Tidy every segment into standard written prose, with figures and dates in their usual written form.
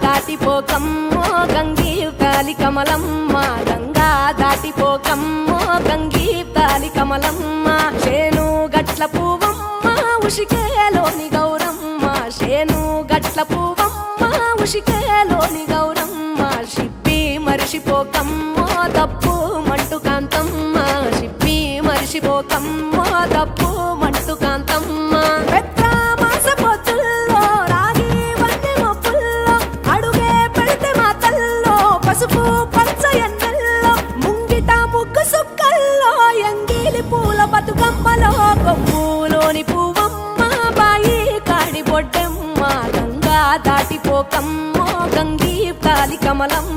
దాటిపోకమ్మో గంగీతాలి కమలమ్మ, గంగా దాటిపోకమ్మో గంగీతాలి కమలమ్మ. శేను గట్ల పువ్వమ్మ ఉషికేలోని గౌరమ్మ, శేను గట్ల పువ్వమ్మ ఉషికేలోని గౌరమ్మ. షిప్పి మరిషిపోకమ్మో తప్పు మంటు కాంతమ్మ, షిప్పి మరిషిపోకమ్మో తప్పు మంటు కాంతమ్మ. పసుపు పచ్చ ఎన్నెల్లో ముంగిట ముగ్గు సుక్కల్లో ఎంగిలి పూల బతుకమ్మలో కొమ్ములోని పువ్వమ్మ బాయి కాడి బొడ్డెమ్మ, గంగా దాటిపోకమ్మో గంగీతాలి కమలమ్మ.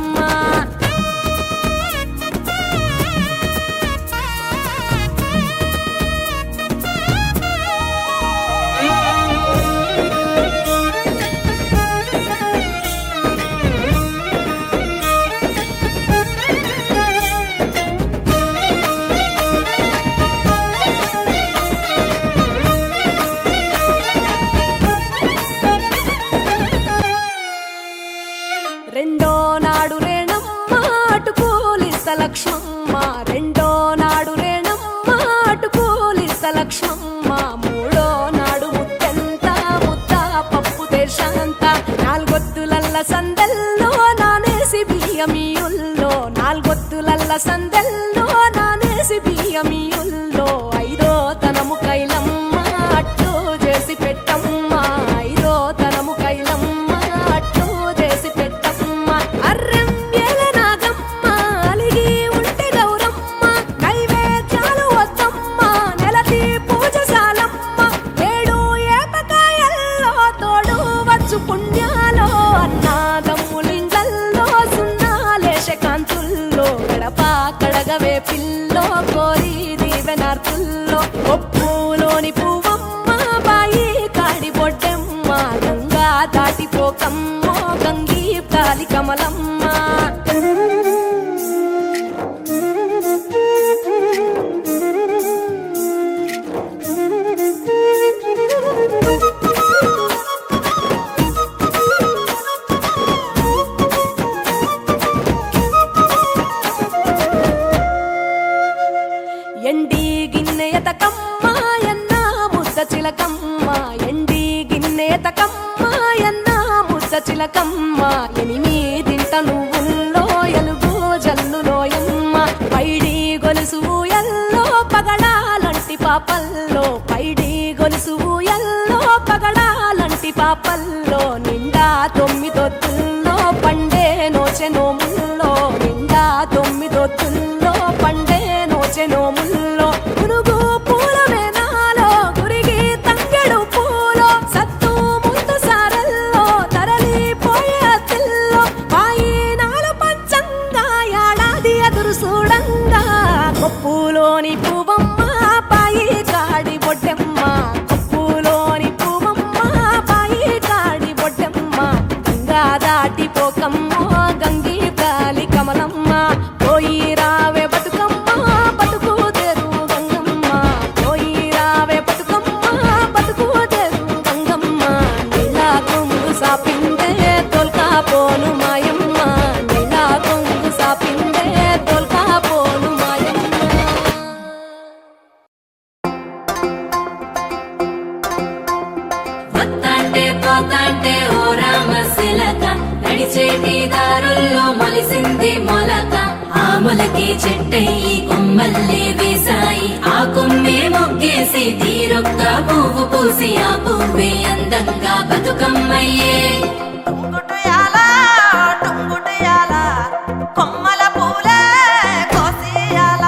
రెండో నాడు రేణమ్మ అటుకూలిస్త లక్ష్మమ్మ, రెండో నాడు రేణమ్మ అటుకూలిస్త లక్ష్మమ్మ. మూడో నాడు ముత్తెంత ముద్ద పప్పు దేశంత, నాలుగొత్తులల్ల సందెల్లో నానేసి బియ్యమియుల్లో, నాలుగొత్తులల్ల సందెల్లో నానేసి బియ్యమియుల్లో. ఐదో తనము కైలమ్మ అట్టు చేసి పెట్టమ్మ, ఐదో తనము కైలమ్మ అట్టు చేసి పెట్టమ్మ. అర్రెం ఏల నాగమ్మ అలిగి ఉంటే గౌరమ్మ, నైవేద్యాలు వద్దమ్మ నెలతి పూజశాలమ్మ. ఏడు ఏపకాయల్లో తోడు వచ్చు పుణ్యాలో, అన్నాదమ్ములింగల్లో సున్నాలేశ కాంతుల్లో. గడప కడగవే పిల్లో కోరి దీవెనార్తుల్లో, ఒప్పులోని పువ్వమ్మ బాయి కాడి బొడ్డెమ్మ, గంగా దాటిపోకమ్మో గంగీతాలి కమలమ్మ. ఎండి గిన్నెయతకమ్మ ఎన్న ముద్ద చిలకమ్మ, ఎండి గిన్నెయతకమ్మ ఎన్న ముద్ద చిలకమ్మ. ఎనిమిదింట నువ్వుల్లో ఎలుగు జల్లులోయమ్మ, పైడి గొలుసు ఎల్లో పగడాలంటి పాపల్లో, పైడి గొలుసు ఎల్లో పగడాలంటి పాపల్లో. నిండా తొమ్మిదొత్తుల్లో పండే నోచె నోముల్లో, నిండా తొమ్మిదొత్తుల్లో పండే నోచె నోముల్లో. పునుగు పూల వేనాలో గురిగి తంగెడు పూలో, సత్తు ముందు సారల్లో తరలిపోయే అత్తిల్లో. పాయినాల పంచంగా ఏడాది ఎదురు చూడంగా, కొప్పులోని పువ్వమ్మ పాయి కాడి బొడ్డెమ్మ, కొప్పులోని పువ్వమ్మ పాయి కాడి బొడ్డెమ్మ. గంగా దాటిపోకమ్మో గంగీతాలి కమలమ్మ, పోయి రావే బతుకమ్మ బతుకు తెరు గంగమ్మ, పోయి రావే బతుకమ్మ బతుకు తెరు గంగమ్మ. నీలా కొంగు సాపిందే తోల్కా పోను మాయమ్మ, నీలా కొంగు సాపిందే తోల్కా పోను మాయమ్మ. వత్తాంటే పోతాంటే ఓ రామశిలక, నడిచేటి దారుల్లో మొలిసింది మొలక. ఆ మొలకి చెట్టయి కొమ్మల్లే వేసాయి, ఆ కొమ్మే మొగ్గేసి తీరొక్క పువ్వు పూసి, ఆ పువ్వే అందంగా బతుకమ్మయ్యే. టుంగుటయాల టుంగుటయాల కొమ్మల పూలే కోసియాల.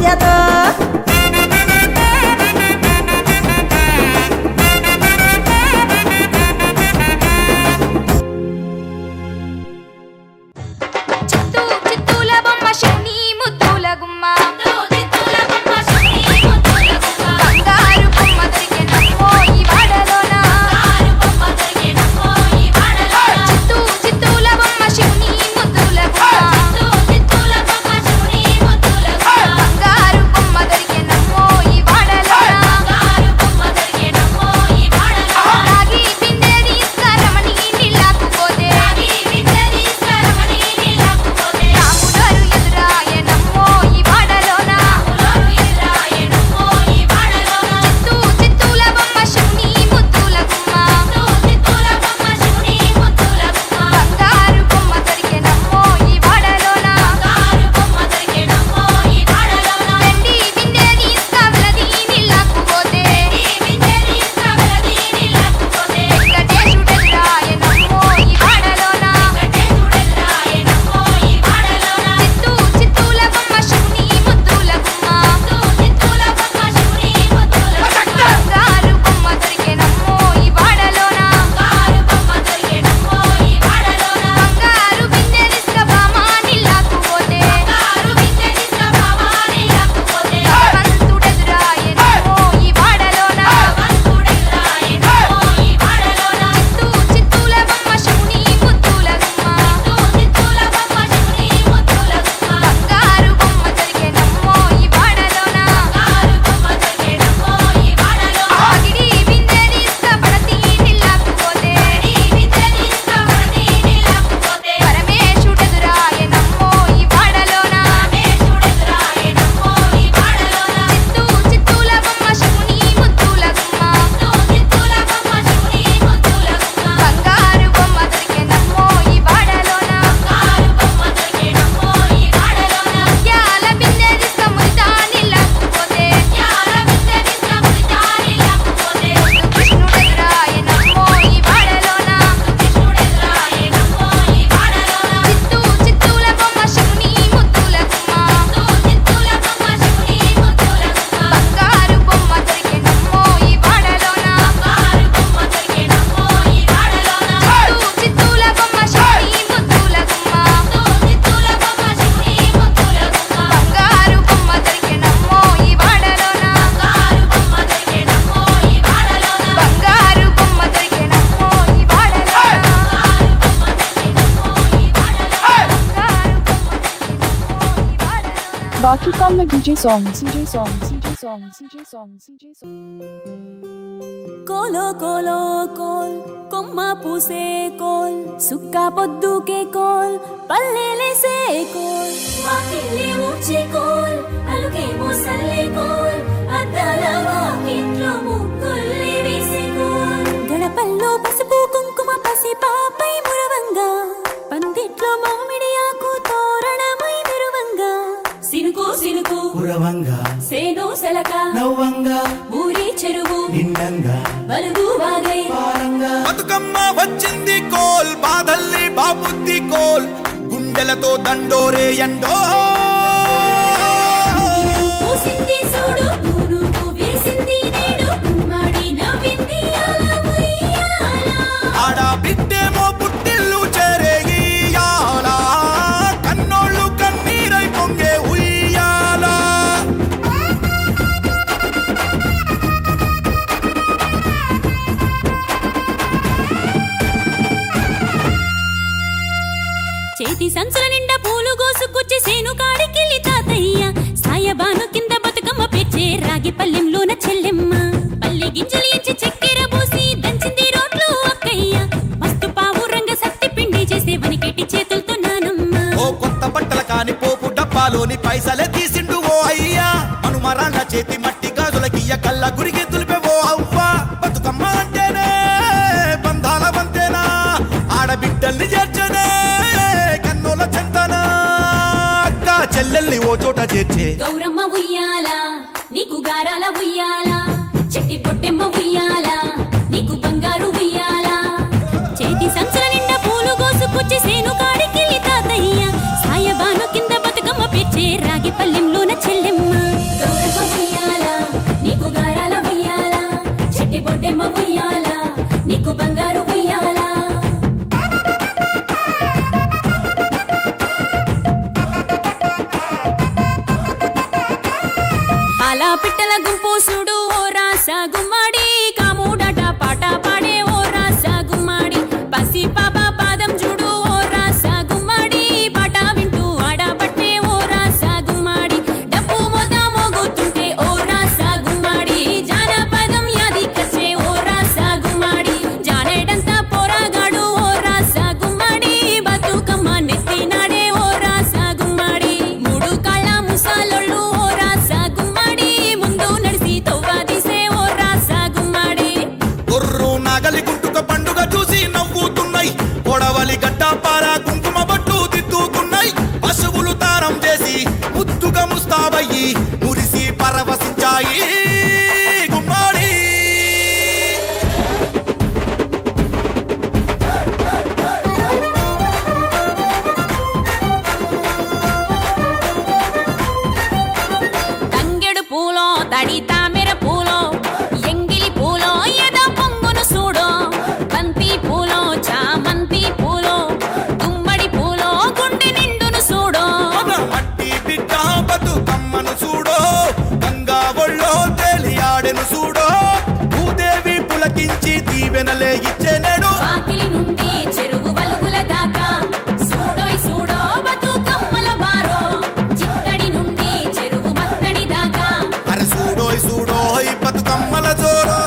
పూజతో చిత్తూ చిత్తూల బొమ్మ శివుని ముద్దుల గుమ్మ బంగారు బొమ్మ దొరికెనమ్మో ఈ వాడలోన చిత్తూ చిత్తూల బొమ్మ శివుని ముద్దుల గుమ్మ బంగారు బొమ్మ దొరికెనమ్మో ఈ వాడలోన రాగి బిందె తీసుకురమని నీళ్ళకు పోతే రాములోరు ఎదురాయనమ్మో ఈ వాడలోన చిత్తూ చిత్తూల బొమ్మ శివుని ముద్దుల గుమ్మ బంగారు బొమ్మ దొరికెనమ్మో ఈ వాడలోన వెండి బిందె తీసుకువెళ్ళది నీళ్ళకు పోతే వెంకటేశుడు ఎదురాయనమ్మో ఈ వాడలోన చిత్తూ చిత్తూల బొమ్మ శివుని ముద్దుల గుమ్మ బంగారు బొమ్మ దొరికెనమ్మో ఈ వాడలోన బంగారు బిందె తీసుకురామా నీళ్ళకు పోతే భగవంతుడు ఎదురాయనమ్మో ఈ వాడలోన చిత్తూ చిత్తూల బొమ్మ శివుని ముద్దుల గుమ్మ బంగారు బొమ్మ దొరికెనమ్మో ఈ వాడలోన ఆగిడి బిందె తీసుకుపడతి నీళ్ళకు పోతే పరమేశుడు ఎదురాయనమ్మో ఈ వాడలోన చిత్తూ చిత్తూల బొమ్మ శివుని ముద్దుల గుమ్మ బంగారు బొమ్మ దొరికెనమ్మో ఈ వాడలోన ముత్యాల బిందె తీసుకుమురితా నీళ్ళకు పోతే కృష్ణుడు ఎదురాయనమ్మో ఈ వాడలోన చిత్తూ చిత్తూల బొమ్మ శివుని ముద్దుల గుమ్మ బంగారు బొమ్మ దొరికెనమ్మో ఈ వాడలోన చిత్తూ చిత్తూల బొమ్మ శివుని ముద్దుల గుమ్మ బంగారు బొమ్మ దొరికెనమ్మో ఈ వాడలోన బంగారు బొమ్మ దొరికెనమ్మో ఈ వాడలోన बाकी काम में DJ songs, DJ songs, DJ songs, DJ songs, DJ songs. కోలో కోలో కోల్ కొమ్మ పూసే కోల్ సుక్క పొద్దుకే కోల్ పల్లెలేసే కోల్ వాకిలి ఊడ్చే కోల్ అలుకే మోసల్లే కోల్ అద్దాల వాకిట్లో ముగ్గుల్ని వేసే కోల్ గడపల్లో పసుపు కుంకుమ పసి పాపై మురవంగా పందిట్లో మామిడి ఆకు తోరణమై మెరువంగా సినుకు సినుకు పురవంగా సేను సెలక నవ్వంగా ఊరి చెరువు నిండంగా బలుగు వాగై పారంగా బతుకమ్మ వచ్చింది కోల్ బాధల్ని బాబుద్ది కోల్ గుండెలతో దండోరే ఎండో పూసింది చూడు పూనుకు వేసింది నేడు మాడి నవ్వింది అలా ఉయ్యాల ఆడ బిడ్డేమో పుట్టిల్లు చెరేగియాల కన్నోళ్ళు కన్నీరై పొంగే ఉయ్యాల చేతి సంచుల నిండా పూలు గోసుకొచ్చి సేను కాడికెళ్ళి తాతయ్య సాయబాను కింద బతుకమ్మ పెచ్చే రాగి పల్లెంలోన చెల్లెమ్మ పల్లె గింజలు ఎంచి చక్కెర పోసి దంచింది రోడ్లు అక్కయ్య మస్తు పావు రంగ సత్తి పిండి చేసే వనికెట్టి చేతులతో నానమ్మ ఓ కొత్త బట్టల కాని పోపు డబ్బాలోని పైసలే తీసిండు ఓ అయ్యా మనుమరాళ్ళ చేతి మట్టి గాజులకియ్య కళ్ళ గురికి తులిపే ఓ అవ్వ బతుకమ్మ అంటేనే బంధాల వంతేనా ఆడబిడ్డల్ని చేర్చనే కన్నుల చెంతనా అక్క చెల్లెల్ని ఓ చోట చేర్చే గౌరమ్మ ఉయ్యాల నీకు గారాల ఉయ్యాల చెట్టి పొట్టెమ్మ ఉయ్యాల నీకు బంగారు ఉయ్యాల చేతి సంచుల నిండా పూలు గోసుకొచ్చి సేను కాడికెళ్ళి తాతయ్య సాయబాను కింద బతుకమ్మ పెచ్చే రాగి పల్లెంలోన చెల్లెమ్మ మురిసి పాప పాదం చూడు ఓ రాసా గుమ్మడి పాట వింటూ ఆడబట్టే ఓ రాసా గుమ్మడి డప్పు మోత మోగుతుంటే ఓ రాసా గుమ్మడి జానపదం యాదికొచ్చే ఓ రాసా గుమ్మడి జానేడంతా పోరాగాడు ఓ రాసా గుమ్మడి బతుకమ్మ నెత్తినాడే ఓ రాసా గుమ్మడి మూడు కాళ్ళ ముసాలోళ్ళు ఓ రాసా గుమ్మడి ముందు నడిసి తవ్వాదీసే ఓ రాసా గుమ్మడి గొర్రు నాగలి గుంటుక పండుగ చూసి నవ్వుతున్నాయి పొడవలి గడ్డ పార కుంకుమ బట్టు దిద్దుకున్నాయి పశువులు తారం చేసి ముద్దుగా ముస్తాబయ్యి మురిసి పరవశించాయి గుమ్మాడి తంగెడు పూలో తడి తామెర పూలో ఎంగిలి పూలో ఎద పొంగును చూడో బంతి పూలో చామంతి పూలో గుమ్మడి పూలో గుండె నిండును చూడో మట్టి బిడ్డ బతుకమ్మను చూడో గంగా ఒళ్ళో తేలియాడెను చూడో భూదేవి పులకించి దీవెనలే ఇచ్చెనేడు వాకిలి నుండి చెరువు వలుగుల దాకా చూడోయ్ చూడో బతుకమ్మల బారో చిత్తడి నుండి చెరువు మత్తడి దాకా అరే చూడోయ్ చూడోయ్ బతుకమ్మల జోరో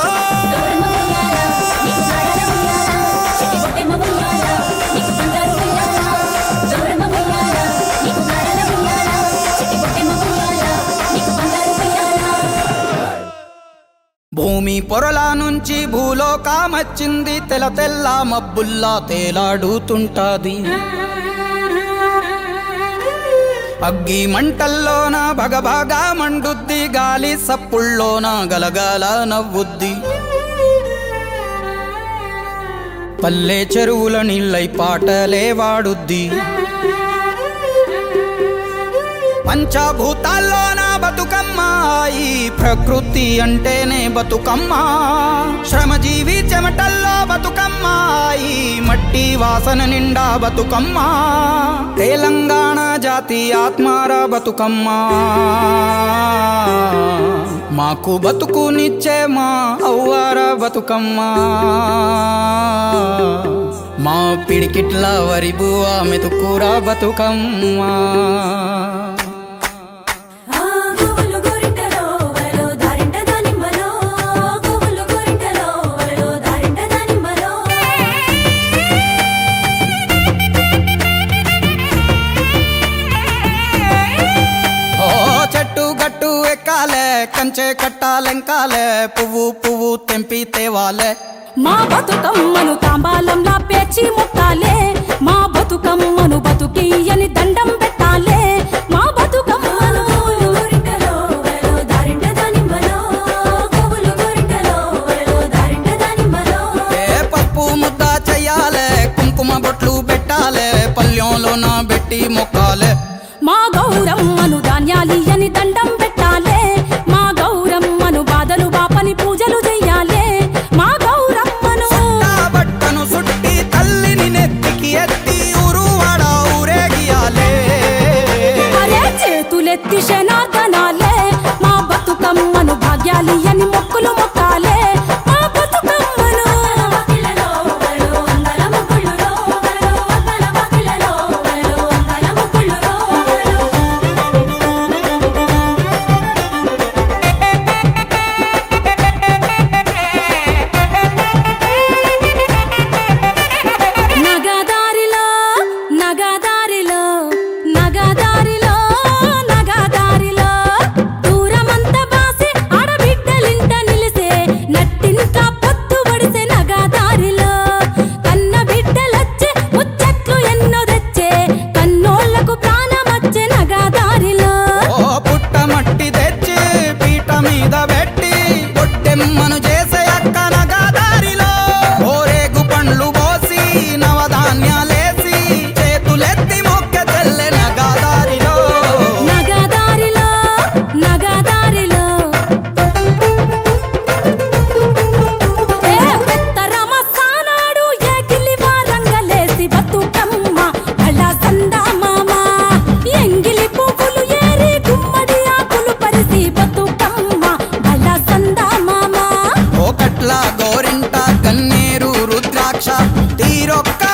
భూమి పొరల నుంచి భూలోకమచ్చింది తెల్ల తెల్ల మబ్బుల్లా తేలాడుతుంటాది అగ్గి మంటల్లోన భగభగా మండుద్ది గాలి సప్పుల్లోన గలగల నవ్వుద్ది పల్లె చెరువుల నీళ్ళై పాటలే వాడుద్ది పంచభూతాల్లోన బతుకమ్మ ఈ ప్రకృతి అంటేనే బతుకమ్మ శ్రమజీవి చెమటల్లో బతుకమ్మ ఈ మట్టి వాసన నిండా బతుకమ్మ తెలంగాణ జాతి ఆత్మార బతుకమ్మ మాకు బతుకునిచ్చే మా అవ్వార బతుకమ్మ మా పిడికిట్ల వరి బువ్వ మెతుకూర బతుకమ్మ ఎక్కాలే కంచె కట్టాలెంకాలే పువ్వు పువ్వు తెంపి తేవాలే మా బతుకమ్మను తాంబాలంలా పేర్చి ముట్టాలే మా బతుకమ్మను బతుకియ్యని దండం పెట్టాలే మా బతుకమ్మను పప్పు ముద్ద చెయ్యాలే కుంకుమ బొట్లు పెట్టాలే పల్లెంలోన పెట్టి మొక్కాలే మా గౌరమ్మను ధాన్యాలియ్యని దండం పెట్టాలే మా గౌరమ్మను బాధలు బాపని పూజలు చెయ్యాలే మా గౌరమ్మను బట్టను సుట్టి తల్లిని నెత్తికి ఎత్తి ఊరువాడ ఊరేగియాలే అరే చేతులెత్తి శనార్దనాలే మా బతుకమ్మను భాగ్యాలియ్యని మొక్కులు మొక్కాలే మా బతుకమ్మను గోరింట గన్నేరు రుద్రాక్ష తీరొక్క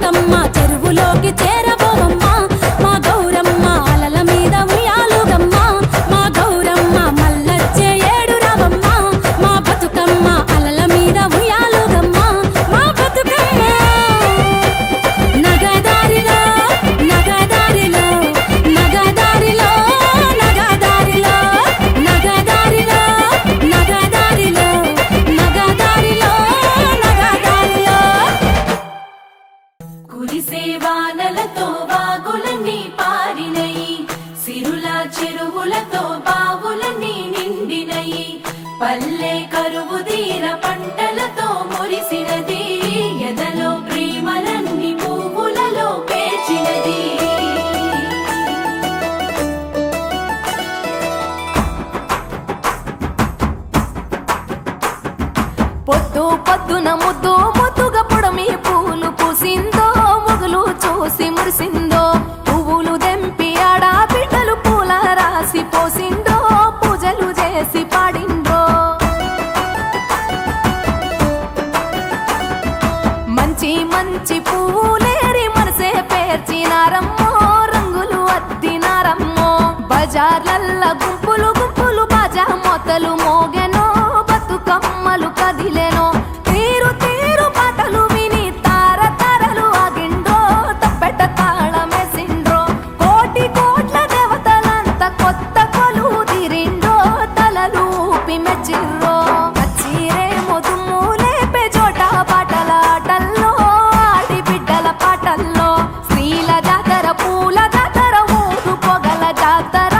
బతుకమ్మ చెరువులోకి చేరబోవమ్మ మా గౌరమ్మ అలల మీద ఉయ్యాలుగమ్మ మా గౌరమ్మ మల్లచ్చే ఏడు రావమ్మ మా బతుకమ్మ అలల మీద ఉయ్యాలుగమ్మ మా బతుకమ్మ నగదారిలో నగదారిలో నగదారిలో నగదారిలో నగదారిలో నగదారిలో నగదారిలో నగదారిలో కురిసే వానలతో వాగులన్నీ పారినయి సిరుల చెరువులతో బావులన్నీ నిండినయి పల్లె కరువు తీర పంటలతో మురిసినది ఎదలో ప్రేమలన్నీ పువ్వులలో పేర్చినది పొద్దు పొద్దున ముద్దు ముద్దుగా పొడమి పూలు పూసిందో మొగులు చూసి మురిసిందో పువ్వులు దెంపి ఆడా బిడ్డలు పూల రాసి పోసిందో పూజలు చేసి పాడిండ్రో మంచి మంచి పువ్వులేరి మనసే పేర్చినారమ్మో రంగులు అద్దినారమ్మో బజార్లల్ల గుంపులు గుంపులు బాజా మొత్తలు మోగెనో బతుకమ్మలు కదిలెనో తీరు తీరు పాటలు విని తార తారలు ఆగిండ్రో తప్పెట తాళమేసిండ్రో కోటి కోట్ల దేవతలంత కొత్త కొలు తీరిండ్రో తలలు ఊపి మెచ్చిర్రో నచ్చిరేమో దుమ్ము లేపే చోట పాటల ఆటల్లో ఆడి బిడ్డల పాటల్లో స్త్రీల జాతర పూల జాతర ఊరు పొగల జాతర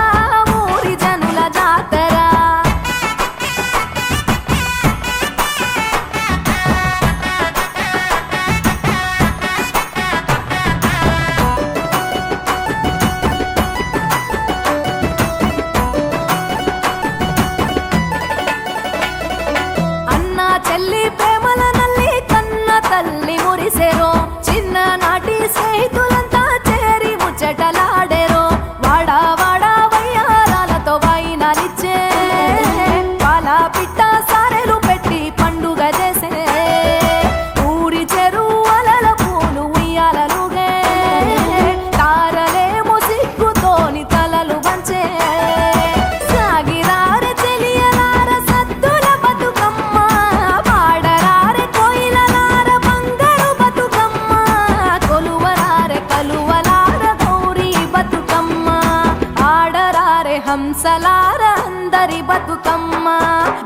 ఊరి జనుల జాతర అన్న చెల్లి ప్రేమల నల్లి కన్న తల్లి మురిసెరో చిన్ననాటి స్నేహితులంతా చేరి ముచ్చటలాడెరో వాడా వాడా వయ్యారాలతో వైనాలిచ్చే పాల పిట్ట సారెలు పెట్టి పండుగ చేసే ఊరి చెరువుల పూలు ఉయ్యాలలుగే తారలేమో సిగ్గుతోని తలలు వంచే సాగిరార చెలియలార సద్దుల బతుకమ్మ పాడరారె కోయిలలార బంగారు బతుకమ్మ కొలువరారె కలువలార గౌరీ బతుకమ్మ ఆడరారె హంసలార అందరి బతుకమ్మ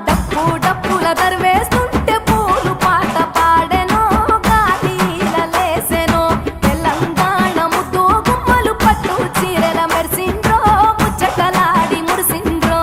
డప్పు డప్పుల దర్వేస్తుంటే పూలు పాట పాడెనో గాలిలలేసెనో తెలంగాణ ముద్దు గుమ్మలు పట్టు చీరెల మెరిసిండ్రో ముచ్చటలాడి మురిసిండ్రో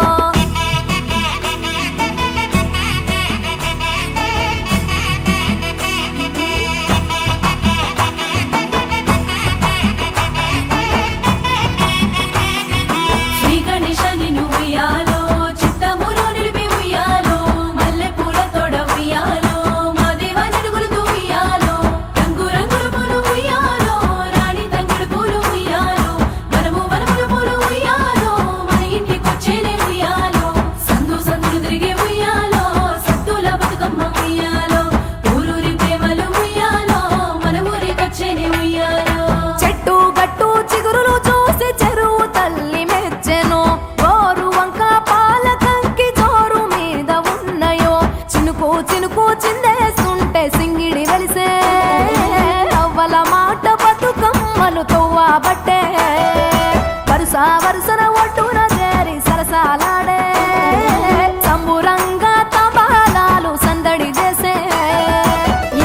శ్రీ గణేశని నువ్వుయాలో చిత్తములో నిలిపి ఉయ్యాలో మల్లె పూల తోడ ఉయ్యాలో మా దేవ నిలుగులుతూ ఉయ్యాలో రంగు రంగుల పూలు ఉయ్యాలో రాణి తంగుడు పూలు ఉయ్యాలో వనము వనముల పూలు ఉయ్యాలో మన ఇంటికొచ్చేనే ఉయ్యాలో సందు సందులు తిరిగే ఉయ్యాలో సత్తుల బతుకమ్మ ఉయ్యాలో ఊరూరి ప్రేమలు ఉయ్యాలో మన ఊరికొచ్చేనే ఉయ్యాలో చెట్టు గట్టు చిగురులు చూసి చెరువు తల్లి మెచ్చెను గోరు వంక పాల కంకి జోరు మీద ఉన్నయో చినుకు చినుకు చిందేస్తుంటే సింగిడి వెలిసే అవ్వల మాట బతుకమ్మలు తవ్వబట్టే వరుస వరుసన ఒడ్డున చేరి సరసాలాడే సంబురంగా తబాలాలు సందడి చేసే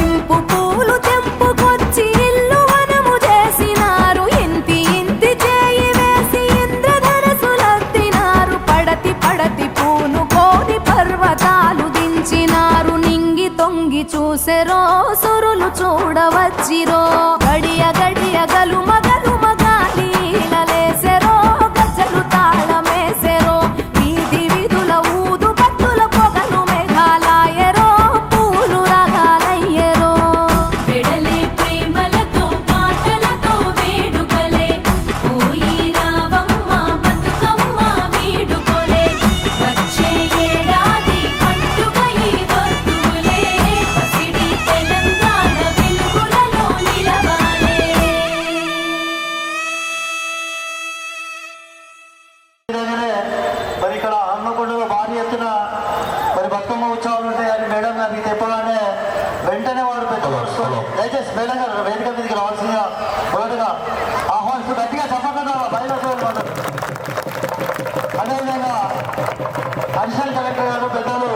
ఇంపు పూలు తెంపుకొచ్చి ఇల్లు వనము చేసినారు ఇంతి ఇంతి చేయి వేసి ఇంద్రధనసులత్తినారు పడతి పడతి పూను కోరి పర్వతాలు దించినారు నింగి తొంగి చూసెరో సురులు చూడవచ్చిరో గడియ గడియ గలుమ గలుమ గాలిలలేసెరో గజ్జలు తాళమేసెరో వీధి వీధుల ఊదు పట్టుల పొగలు మేఘాలాయరో పూలు రాగాలయ్యరో వెడలే ప్రేమలతో పాటలతో వేడుకలే పోయి రావమ్మ బతుకమ్మ వీడుకోలే వచ్చే ఏడాది పండుగ ఈ వస్తువులే పసిడి తెలంగాణ వెలుగులలో నిలవాలే అడిషనల్ కలెక్టర్ గారు పెద్దలు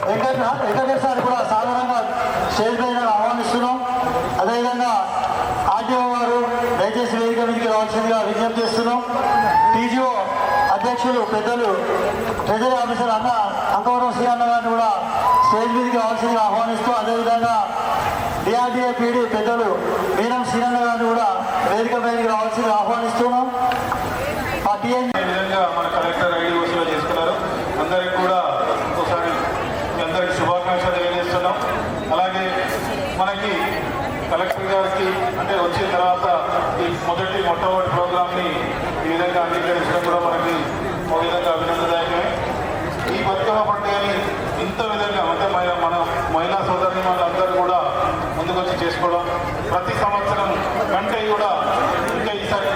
వెంకటేశ్వర సార్ కూడా సాధారణంగా స్టేజ్ పైన ఆహ్వానిస్తున్నాం. అదేవిధంగా ఆర్టీఓ గారు దయచేసి వేదిక మీదకి రావాల్సిందిగా విజ్ఞప్తి చేస్తున్నాం. టీజీఓ అధ్యక్షులు పెద్దలు ట్రెజరీ ఆఫీసర్ అంకవరం శ్రీ అన్న గారిని కూడా స్టేజ్ మీదకి రావాల్సిందిగా ఆహ్వానిస్తూ, అదేవిధంగా డిఆర్డీఏ పీడీ పెద్దలు మీనం శ్రీరన్న గారిని కూడా వేదిక మీదకి రావాల్సిందిగా ఆహ్వానిస్తున్నాం. విధంగా మన కలెక్టర్ ఐడి వసూలు చేసుకున్నారు. అందరికి కూడా ఇంకోసారి మీ అందరికి శుభాకాంక్షలు తెలియజేస్తున్నాం. అలాగే మనకి కలెక్టర్ గారికి అంటే వచ్చిన తర్వాత ఈ మొట్టమొదటి ప్రోగ్రామ్ని ఈ విధంగా అంగీకరించడం కూడా మనకి ఒక విధంగా అభినందనదాయకమే. ఈ బతుకమ్మ పండుగని ఇంత విధంగా అంటే మన మహిళా సోదరుని వాళ్ళందరూ కూడా ముందుకొచ్చి చేసుకోవడం, ప్రతి సంవత్సరం కంటే కూడా ఇంకా ఈసారి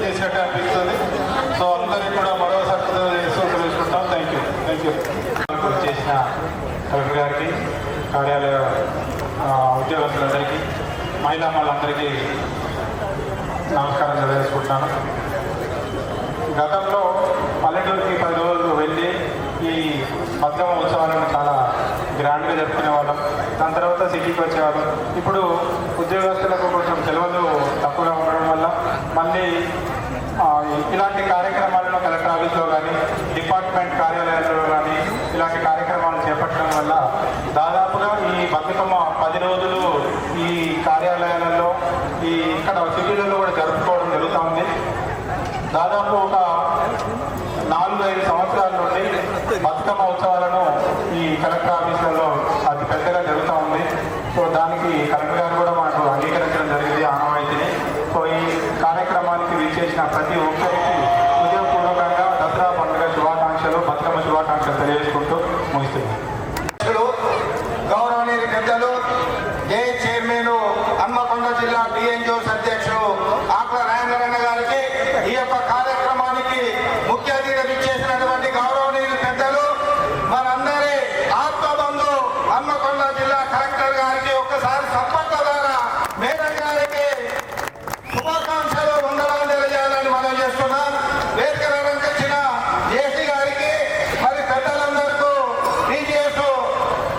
చేసినట్టు అనిపిస్తుంది. సో అందరికీ కూడా మరోసారి తెలుసుకుంటాం. థ్యాంక్ యూ చేసిన కలెక్టర్ గారికి, కార్యాలయ ఉద్యోగస్తులందరికీ, మహిళా వాళ్ళందరికీ నమస్కారం తెలియజేసుకుంటున్నాను. గతంలో పల్లెటూరుకి 10 రోజులు వెళ్ళి ఈ బతుకమ్మ ఉత్సవాలను చాలా గ్రాండ్గా జరుపుకునే వాళ్ళం. దాని తర్వాత సిటీకి వచ్చేవాళ్ళం. ఇప్పుడు ఉద్యోగస్తులకు కొంచెం సెలవులు తక్కువగా ఉండడం వల్ల మళ్ళీ ఇలాంటి కార్యక్రమాలను కలెక్టర్ ఆఫీస్లో కానీ డిపార్ట్మెంట్ కార్యాలయాల్లో కానీ ఇలాంటి కార్యక్రమాలు చేపట్టడం వల్ల దాదాపుగా ఈ బతుకమ్మ 10 రోజులు ఈ కార్యాలయాలలో ఇక్కడ సిటీలలో కూడా జరుపుకోవడం జరుగుతూ ఉంది. దాదాపు ఒక 4-5 సంవత్సరాల నుండి బతుకమ్మ ఉత్సవాలను ఈ కలెక్టర్ ఆఫీసులలో అతి పెద్దగా జరుగుతూ ఉంది. సో దానికి కలెక్టర్ గారు కూడా మనకు అంగీకరించడం జరిగింది ఆనవాయితీని. సో ఈ కార్యక్రమానికి విచ్చేసిన ప్రతి ఒక్కరికి హృదయపూర్వకంగా దసరా పండుగ శుభాకాంక్షలు, బతుకమ్మ శుభాకాంక్షలు తెలియజేసుకుంటూ ముగిస్తున్నాం. గౌరవనీయ పెద్దలు ఏ చైర్మన్ హన్మకొండ జిల్లా డిఎన్జిఓస్ అధ్యక్షుడు ఆకుల రాజేంద్రన్న గారికి, ఈ యొక్క కార్యక్రమానికి ముఖ్య అతిథిగా ఇచ్చేసినటువంటి గౌరవనీయులు పెద్దలు మనందరి ఆత్మబంధు హన్మకొండ జిల్లా కలెక్టర్ గారికి ఒక్కసారి సంపర్క ద్వారా మేడం గారికి శుభాకాంక్షలు, వందనాలు తెలియజేయాలని మనం చేస్తున్నాం. వేదిక రంగచ్చిన జేసీ గారికి, మరి పెద్దలందరికీ, టీజీఎస్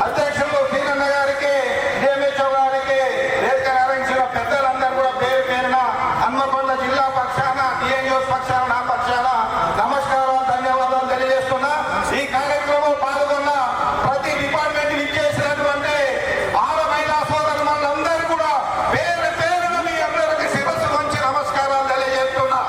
అధ్యక్షులు సీనన్న గారికి, డిఎంహెచ్ఓ గారికి, వేదిక రంగించిన పెద్దలందరూ కూడా పేరు పేరున హన్మకొండ జిల్లా పక్షాన, డిఎన్జిఓస్ పక్షాన, నా పక్షాన నమస్కారం, ధన్యవాదాలు తెలియజేస్తున్నా. ఈ కార్యక్రమం పాల్గొన్న ప్రతి డిపార్ట్మెంట్ ఇచ్చేసినటువంటి ఆడ మహిళా సోదరులందరూ కూడా పేరు పేరున మీ అందరికి శిరస్సు వంచి నమస్కారాలు తెలియజేస్తున్నా.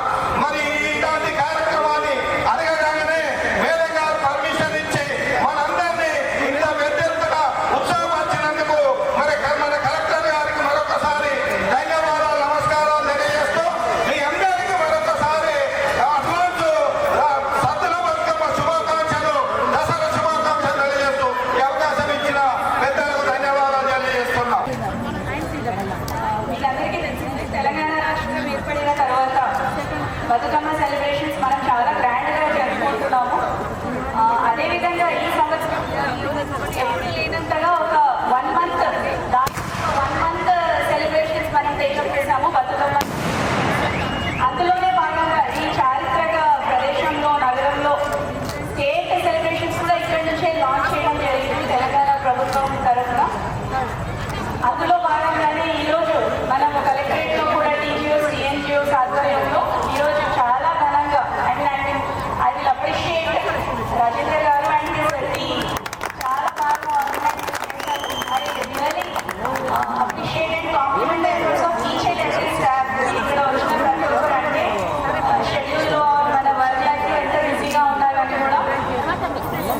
మరి ఇలాంటి కార్యక్రమాన్ని అడగగానే మేడం గారు పర్మిషన్ ఇచ్చి మనందరినీ ఇంత పెద్దగా ఉత్సాహపరిచినందుకు మరి మన కలెక్టర్ గారికి మరొకసారి ధన్యవాదాలు, నమస్కారాలు తెలియజేస్తూ మీ అందరికీ మరొకసారి అడ్వాన్స్ సద్దుల బతుకమ్మ శుభాకాంక్షలు, దసరా శుభాకాంక్షలు తెలియజేస్తూ ఈ అవకాశం ఇచ్చిన పెద్దలకు ధన్యవాదాలు తెలియజేస్తున్నాం. వీళ్ళందరికీ తెలిసింది, తెలంగాణ రాష్ట్రం ఏర్పడిన తర్వాత బతుకమ్మ సెలబ్రేషన్స్ మనం చాలా గ్రాండ్గా జరుపుకుంటున్నాము. అదేవిధంగా ఈ సంవత్సరం ఎప్పుడు లేనంతగా ఒక 1 month సెలబ్రేషన్స్ మనం టేకప్ చేసాము బతుకమ్మ. అందులోనే భాగంగా ఈ చారిత్రక ప్రదేశంలో, నగరంలో స్టేట్ సెలబ్రేషన్స్ కూడా ఇక్కడి నుంచే లాంచ్ చేయడం జరిగింది తెలంగాణ ప్రభుత్వం తరఫున. అందులో భాగంగానే ఈరోజు మనం కలెక్టరేట్లో కూడా టీజీఓస్, డిఎన్జిఓస్ ఆధ్వర్యంలో ఈరోజు చాలా ఘనంగా ఐ విల్ అప్రిషియేట్ రాజేంద్ర గారు అండ్ హిస్ టీమ్. చాలా బాగా ఆర్గనైజ్ చేశారు. I really appreciate and compliment the efforts of each and every staff. ఇక్కడ వచ్చిన ప్రతి ఒక్కరు అంటే షెడ్యూల్లో మన వర్క్ లైఫ్లో ఎంత బిజీగా ఉన్నా కానీ కూడా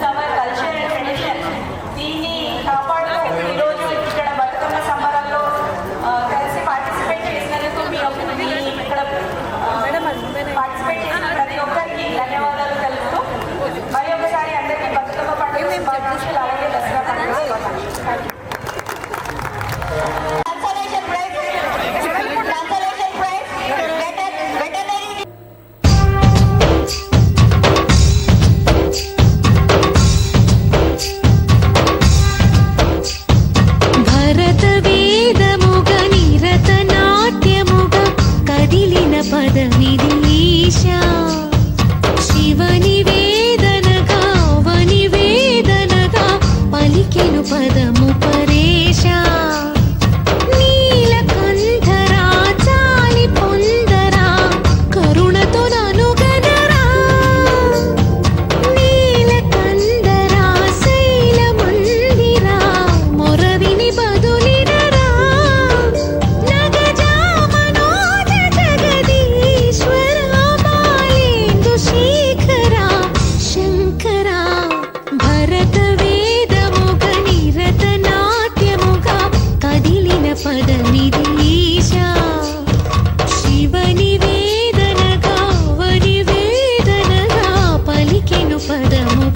అవర్ కల్చర్ అండ్ ట్రెడిషన్ దీన్ని కాపాడుతూ ఈరోజు ఇక్కడ బతుకమ్మ సంబరాల్లో కలిసి పార్టిసిపేట్ చేసినందుకు ఇక్కడ పార్టిసిపేట్ చేసిన ప్రతి ఒక్కరికి ధన్యవాదాలు తెలుపుతూ మరి ఒకసారి అందరికీ బతుకమ్మ పండుగ శుభాకాంక్షలు, అలాగే దసరా పండుగ శుభాకాంక్షలు. భరత వేదముగ నిరత నాట్యముగ కదిలిన పదమిది ఈశా శివ నివేదనగా పలికెను పదము పరేశ నీలకంఠరా చాలి పొందరా కరుణతో ననుగనరా నీలకందరా శైల మందిరా మొరవిని బదులినరా నగజా మనోజ జగదీశ్వరా బాలేందు శేఖరా శంకరా భరత వేదముగ నిరత నాట్యముగా కదిలిన పదమిదీశా శివని వేదనగా వని వేదనగా పలికెను పదము